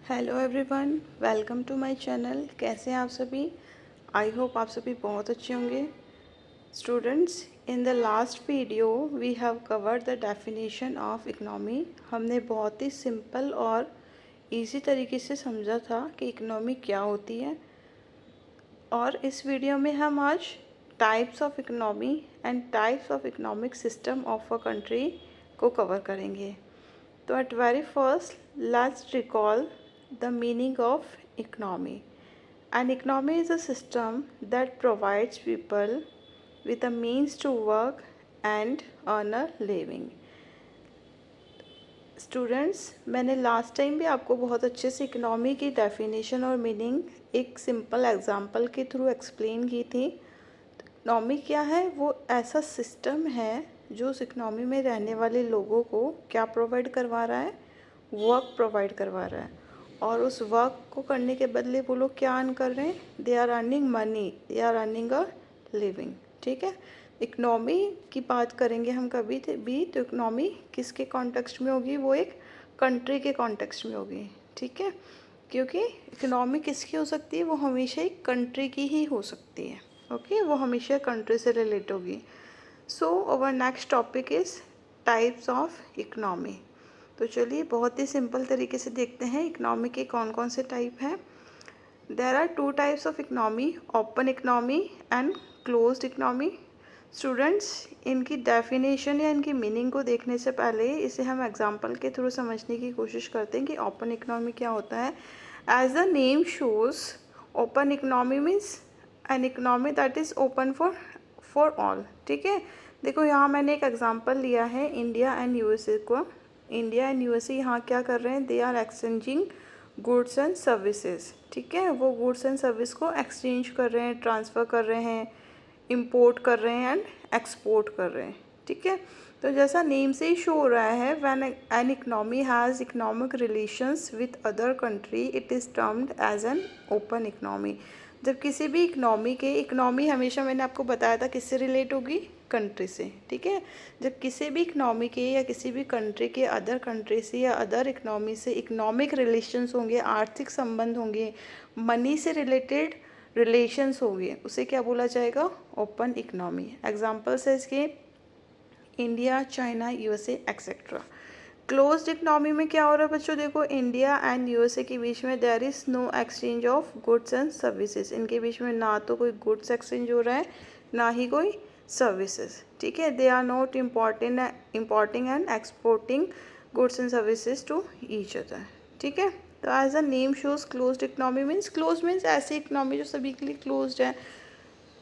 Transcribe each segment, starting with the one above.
Hello everyone, welcome to my channel. कैसे हैं आप सभी? आई होप आप सभी बहुत अच्छे होंगे। Students, in the last video we have covered the definition of economy. हमने बहुत ही सिंपल और इजी तरीके से समझा था कि इकनॉमी क्या होती है, और इस वीडियो में हम आज types of economy and types of economic system of a country को कवर करेंगे। तो at very first, let's recall the meaning of economy. An economy is a system that provides people with a means to work and earn a living. Students, मैंने last time भी आपको बहुत अच्छे से economy की definition और meaning एक simple example के थ्रू एक्सप्लेन की थी। इकनॉमी क्या है? वो ऐसा सिस्टम है जो उस इकनॉमी में रहने वाले लोगों को क्या प्रोवाइड करवा रहा है? वर्क प्रोवाइड करवा रहा है, और उस वर्क को करने के बदले वो लोग क्या अर्न कर रहे हैं? They are earning money, they are earning a living. ठीक है, इकनॉमी की बात करेंगे हम कभी भी तो इकनॉमी किसके कॉन्टेक्स्ट में होगी? वो एक कंट्री के कॉन्टेक्स्ट में होगी। ठीक है, क्योंकि इकनॉमी किसकी हो सकती है? वो हमेशा एक कंट्री की ही हो सकती है। ओके, वो हमेशा कंट्री से रिलेट होगी। So our next topic is types of economy. तो चलिए बहुत ही सिंपल तरीके से देखते हैं इकनॉमी के कौन कौन से टाइप हैं। There are two types of economy, open economy and closed economy. Students, इनकी डेफिनेशन या इनकी मीनिंग को देखने से पहले इसे हम एग्जांपल के थ्रू समझने की कोशिश करते हैं कि ओपन इकनॉमी क्या होता है। As the name shows, open economy means an economy that is open for all. ठीक है, देखो यहाँ मैंने एक एग्जांपल लिया है इंडिया एंड यूएसए को। इंडिया एंड यूएसए यहाँ क्या कर रहे हैं? They are exchanging goods and services. ठीक है, वो गुड्स एंड सर्विस को एक्सचेंज कर रहे हैं, ट्रांसफ़र कर रहे हैं, इंपोर्ट कर रहे हैं एंड एक्सपोर्ट कर रहे हैं। ठीक है, तो जैसा नेम से ही शो हो रहा है, when an economy has economic relations with other country it is termed as an open economy. जब किसी भी इकनॉमी हमेशा मैंने आपको बताया था किससे रिलेट होगी? कंट्री से। ठीक है, जब किसी भी इकनॉमी के या किसी भी कंट्री के अदर कंट्री से या अदर इकनॉमी से इकोनॉमिक रिलेशंस होंगे, आर्थिक संबंध होंगे, मनी से रिलेटेड रिलेशंस होंगे, उसे क्या बोला जाएगा? Open economy. एग्जाम्पल्स है इसके India, China, USA etcetera. Closed economy में क्या हो रहा है बच्चों? देखो, इंडिया एंड यूएसए के बीच में there is no exchange of goods and services. इनके बीच में ना तो कोई गुड्स एक्सचेंज हो रहा है, ना ही कोई सर्विसेज। ठीक है, they are not importing and exporting goods and services to each other. ठीक है, तो as a name shows closed economy means, close means ऐसी इकनॉमी जो सभी के लिए क्लोज्ड है।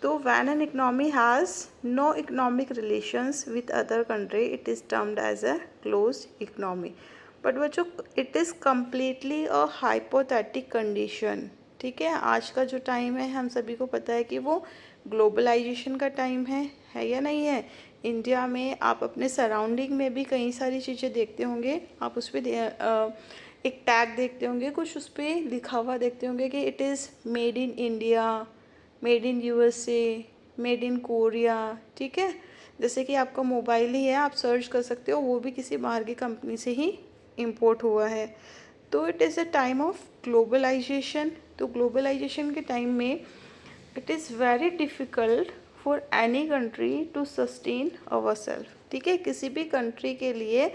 तो when an economy has no economic relations with other country it is termed as a closed economy. But बच्चों, it is completely a hypothetic condition. ठीक है, आज का जो टाइम है हम सभी को पता है कि वो ग्लोबलाइजेशन का टाइम है या नहीं है? इंडिया में आप अपने सराउंडिंग में भी कई सारी चीज़ें देखते होंगे, आप उस पर एक टैग देखते होंगे, कुछ उस पर लिखा हुआ देखते होंगे कि it is made in India, made in USA, made in Korea. ठीक है, जैसे कि आपका मोबाइल ही है, आप सर्च कर सकते हो, वो भी किसी बाहर की कंपनी से ही इंपोर्ट हुआ है। तो it is a time of globalisation. तो ग्लोबलाइजेशन के टाइम में it is very difficult for any country to sustain our self. ठीक है, किसी भी कंट्री के लिए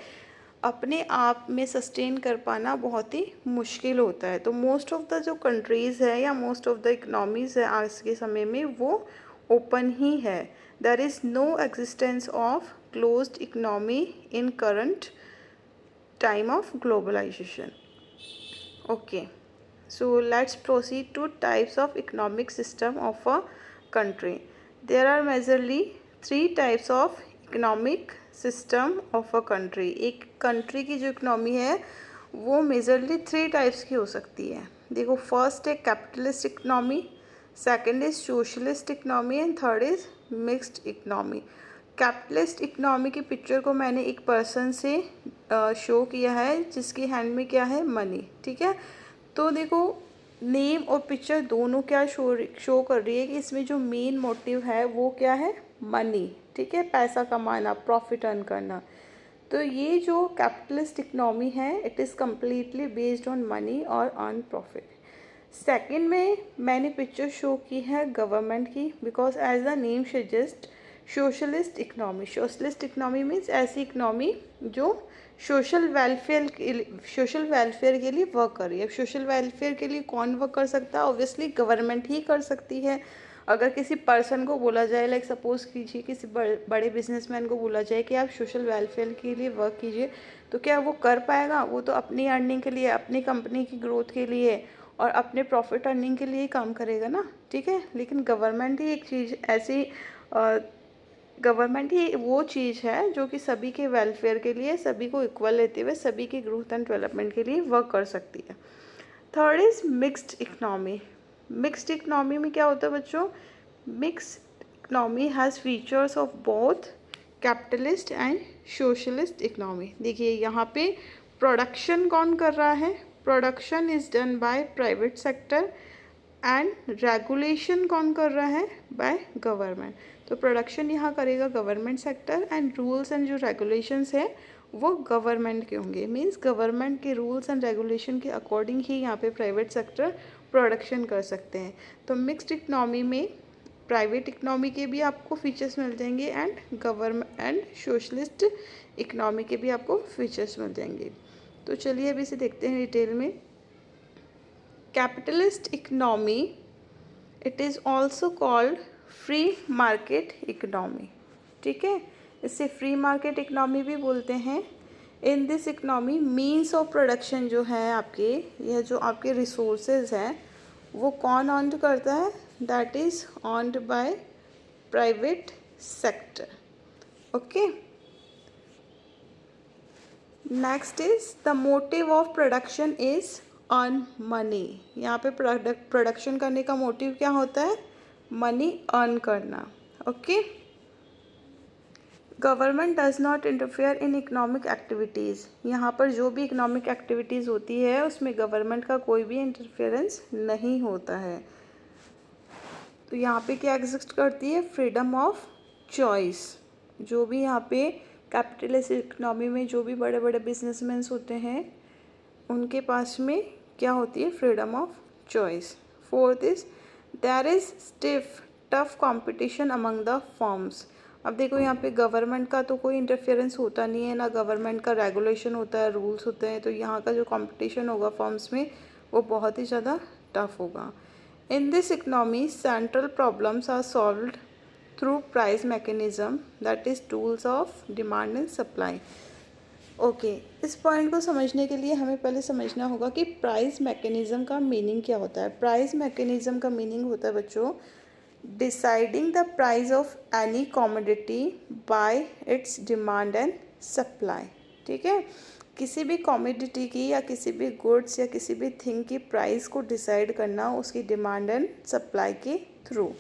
अपने आप में सस्टेन कर पाना बहुत ही मुश्किल होता है। तो मोस्ट ऑफ द जो कंट्रीज़ है या मोस्ट ऑफ द इकनॉमीज़ है आज के समय में वो ओपन ही है। There is no existence of closed economy in current time of globalisation. Okay, so let's proceed to types of economic system of a country. There are majorly three types of economic system of a country. एक country की जो economy है वो majorly three types की हो सकती है। देखो, फर्स्ट है capitalist economy, second is socialist economy and third is mixed economy. Capitalist economy की पिक्चर को मैंने एक पर्सन से शो किया है जिसके हैंड में क्या है? मनी। ठीक है, तो देखो नेम और पिक्चर दोनों क्या शो कर रही है कि इसमें जो मेन मोटिव है वो क्या है? मनी। ठीक है, पैसा कमाना, प्रॉफिट अर्न करना। तो ये जो कैपिटलिस्ट इकनॉमी है it is completely based on money और अर्न प्रॉफिट। सेकंड में मैंने पिक्चर शो की है गवर्नमेंट की, because as the name suggest socialist economy. Socialist economy means ऐसी इकनॉमी जो सोशल वेलफेयर के लिए वर्क कर रही है। सोशल वेलफेयर के लिए कौन वर्क कर सकता है? ऑब्वियसली गवर्नमेंट ही कर सकती है। अगर किसी पर्सन को बोला जाए, लाइक सपोज कीजिए किसी बड़े बिजनेसमैन को बोला जाए कि आप सोशल वेलफेयर के लिए वर्क कीजिए, तो क्या वो कर पाएगा? वो तो अपनी अर्निंग के लिए, अपनी कंपनी की ग्रोथ के लिए और अपने प्रॉफिट अर्निंग के लिए ही काम करेगा ना, ठीक है। लेकिन गवर्नमेंट ही एक चीज़ ऐसी गवर्नमेंट ही वो चीज़ है जो कि सभी के वेलफेयर के लिए, सभी को इक्वल लेते हुए सभी की ग्रोथ एंड डेवलपमेंट के लिए वर्क कर सकती है। Third is mixed economy. Mixed economy में क्या होता है बच्चों? Mixed economy has features of both capitalist and socialist economy. देखिए यहाँ पे प्रोडक्शन कौन कर रहा है? Production is done by private sector and regulation कौन कर रहा है? By government. तो प्रोडक्शन यहाँ करेगा government sector and rules and जो रेगुलेशंस है वो गवर्नमेंट के होंगे। मींस गवर्नमेंट के रूल्स एंड रेगुलेशन के अकॉर्डिंग ही यहाँ पे प्राइवेट सेक्टर प्रोडक्शन कर सकते हैं। तो मिक्स्ड इकनॉमी में प्राइवेट इकनॉमी के भी आपको फीचर्स मिल जाएंगे and government and socialist economy के भी आपको फीचर्स मिल जाएंगे। तो चलिए अभी इसे देखते हैं डिटेल में। Capitalist economy it is also called free market economy, ठीक है। इसे फ्री मार्केट इकनॉमी भी बोलते हैं। इन this economy means of production जो है आपके, यह जो आपके रिसोर्सेज हैं वो कौन ऑन्ड करता है? That is owned by private sector, okay. Next is the motive of production is earn money. यहाँ पे प्रोडक्शन करने का मोटिव क्या होता है? मनी अर्न करना, okay. Government does not interfere in economic activities. यहाँ पर जो भी इकोनॉमिक एक्टिविटीज़ होती है उसमें गवर्नमेंट का कोई भी इंटरफेरेंस नहीं होता है। तो यहाँ पे क्या एग्जिस्ट करती है? Freedom of choice. जो भी यहाँ पे कैपिटलिस्ट इकोनॉमी में जो भी बड़े बड़े बिजनेसमैन होते हैं उनके पास में क्या होती है? Freedom of choice. Fourth is there is stiff tough competition among the firms. अब देखो यहाँ पे गवर्नमेंट का तो कोई इंटरफेरेंस होता नहीं है, ना गवर्नमेंट का रेगुलेशन होता है, रूल्स होते हैं, तो यहाँ का जो कंपटीशन होगा फर्म्स में वो बहुत ही ज़्यादा टफ होगा। In this economy central problems are solved through price mechanism that is tools of demand and supply. Okay, इस पॉइंट को समझने के लिए हमें पहले समझना होगा कि प्राइस मैकेनिज्म का मीनिंग क्या होता है। प्राइस मैकेनिज्म का मीनिंग होता है बच्चों deciding the price of any commodity bye it's demand and supply, ठीक है। किसी भी कॉमोडिटी की या किसी भी गुड्स या किसी भी थिंग की प्राइस को डिसाइड करना उसकी डिमांड एंड सप्लाई के थ्रू।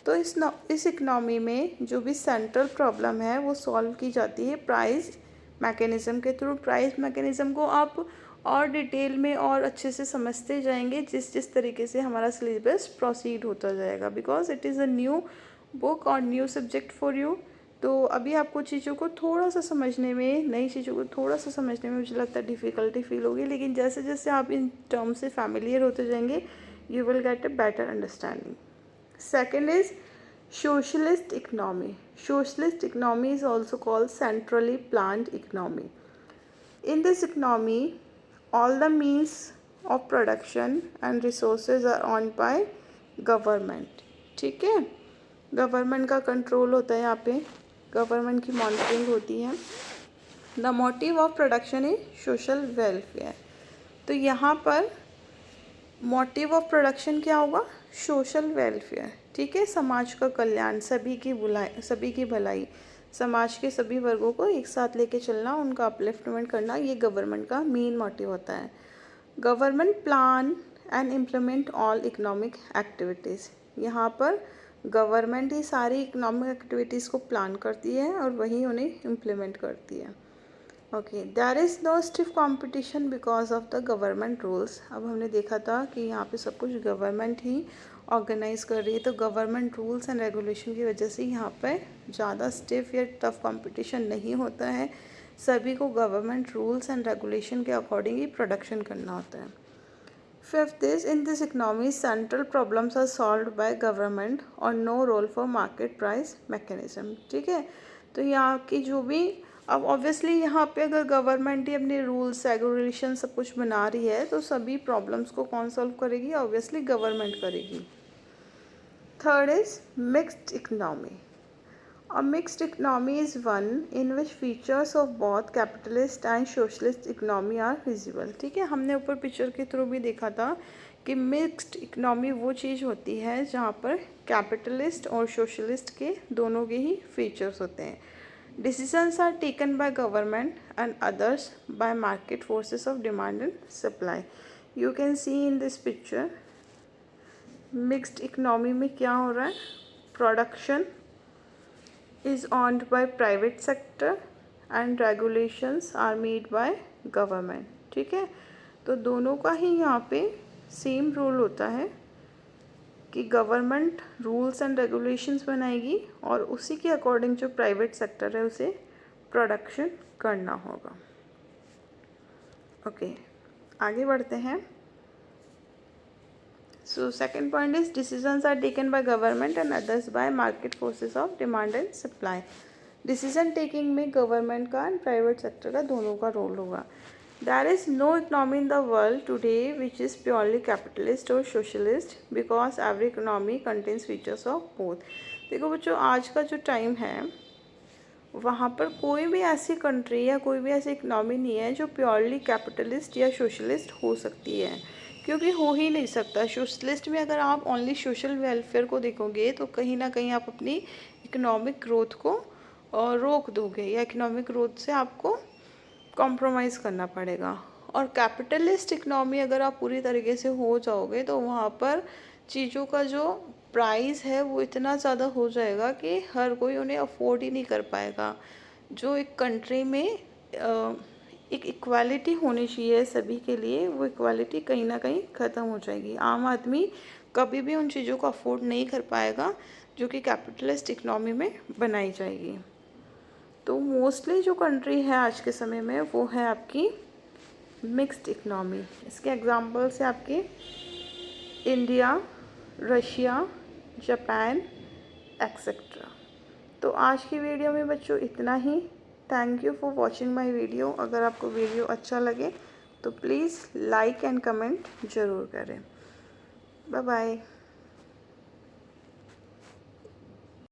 तो इस इकनॉमी में जो भी सेंट्रल प्रॉब्लम है वो सॉल्व की जाती है प्राइस मैकेनिज़्म के थ्रू। प्राइस मैकेनिज़्म को आप और डिटेल में और अच्छे से समझते जाएंगे जिस जिस तरीके से हमारा सिलेबस प्रोसीड होता जाएगा, because it is a new book और न्यू सब्जेक्ट फॉर यू। तो अभी आपको चीज़ों को थोड़ा सा समझने में, नई चीज़ों को थोड़ा सा समझने में मुझे लगता है डिफ़िकल्टी फील होगी, लेकिन जैसे जैसे आप इन टर्म से फैमिलियर होते जाएंगे you will get a better understanding. Second is socialist economy. Socialist economy is also called centrally planned economy. In this economy, all the means of production and resources are owned by government. ठीक है, government का control होता है यहाँ पे, government की monitoring होती है। The motive of production is social welfare. तो यहाँ पर मोटिव ऑफ प्रोडक्शन क्या होगा? सोशल वेलफेयर, ठीक है। समाज का कल्याण, सभी की भलाई, समाज के सभी वर्गों को एक साथ लेके चलना, उनका अपलिफ्टमेंट करना, ये गवर्नमेंट का मेन मोटिव होता है। Government plan and implement all economic activities. यहाँ पर गवर्नमेंट ही सारी इकोनॉमिक एक्टिविटीज़ को प्लान करती है और वही उन्हें इम्प्लीमेंट करती है। Okay, there is no stiff competition because of the government rules. अब हमने देखा था कि यहाँ पे सब कुछ गवर्नमेंट ही ऑर्गेनाइज कर रही है, तो गवर्नमेंट रूल्स एंड रेगुलेशन की वजह से यहाँ पे ज़्यादा स्टिफ या टफ कंपटीशन नहीं होता है। सभी को गवर्नमेंट रूल्स एंड रेगुलेशन के अकॉर्डिंग ही प्रोडक्शन करना होता है। Fifth is in this economy central problems are solved by government और no role for market price mechanism. ठीक है, तो यहाँ की जो भी, अब ऑब्वियसली यहाँ पे अगर गवर्नमेंट ही अपने रूल्स रेगुलेशन सब कुछ बना रही है तो सभी प्रॉब्लम्स को कौन सॉल्व करेगी? ऑब्वियसली गवर्नमेंट करेगी। Third is mixed economy. A mixed economy is one in which features of both capitalist and socialist economy are visible। ठीक है, हमने ऊपर पिक्चर के थ्रू भी देखा था कि मिक्स्ड इकोनॉमी वो चीज़ होती है जहाँ पर कैपिटलिस्ट और सोशलिस्ट के दोनों के ही फीचर्स होते हैं। Decisions are taken by government and others by market forces of demand and supply। You can see in this picture mixed economy में क्या हो रहा है? Production is owned by private sector and regulations are made by government। ठीक है, तो दोनों का ही यहाँ पे सेम रोल होता है कि गवर्नमेंट रूल्स एंड रेगुलेशंस बनाएगी और उसी के अकॉर्डिंग जो प्राइवेट सेक्टर है उसे प्रोडक्शन करना होगा। ओके, आगे बढ़ते हैं। So second point is decisions are taken by government and others by market forces of demand and supply। Decision taking में गवर्नमेंट का एंड प्राइवेट सेक्टर का दोनों का रोल होगा। There is no economy in the world today which is purely capitalist or socialist because every economy contains features of both। देखो बच्चों, आज का जो टाइम है वहाँ पर कोई भी ऐसी कंट्री या कोई भी ऐसी इकनॉमी नहीं है जो प्योरली कैपिटलिस्ट या सोशलिस्ट हो सकती है, क्योंकि हो ही नहीं सकता। सोशलिस्ट में अगर आप ओनली सोशल वेलफेयर को देखोगे तो कहीं ना कहीं आप अपनी इकोनॉमिक ग्रोथ को रोक दोगे या इकोनॉमिक ग्रोथ से आपको कॉम्प्रोमाइज़ करना पड़ेगा। और कैपिटलिस्ट इकनॉमी अगर आप पूरी तरीके से हो जाओगे तो वहाँ पर चीज़ों का जो प्राइस है वो इतना ज़्यादा हो जाएगा कि हर कोई उन्हें अफोर्ड ही नहीं कर पाएगा। जो एक कंट्री में एक इक्वालिटी होनी चाहिए सभी के लिए, वो इक्वालिटी कहीं ना कहीं ख़त्म हो जाएगी। आम आदमी कभी भी उन चीज़ों को अफोर्ड नहीं कर पाएगा जो कि कैपिटलिस्ट इकनॉमी में बनाई जाएगी। तो मोस्टली जो कंट्री है आज के समय में वो है आपकी मिक्स्ड इकनॉमी। इसके एग्जांपल्स है आपके इंडिया, रशिया, जापान एक्सेट्रा। तो आज की वीडियो में बच्चों इतना ही। Thank you for watching my video. अगर आपको वीडियो अच्छा लगे तो प्लीज़ लाइक एंड कमेंट ज़रूर करें। Bye bye.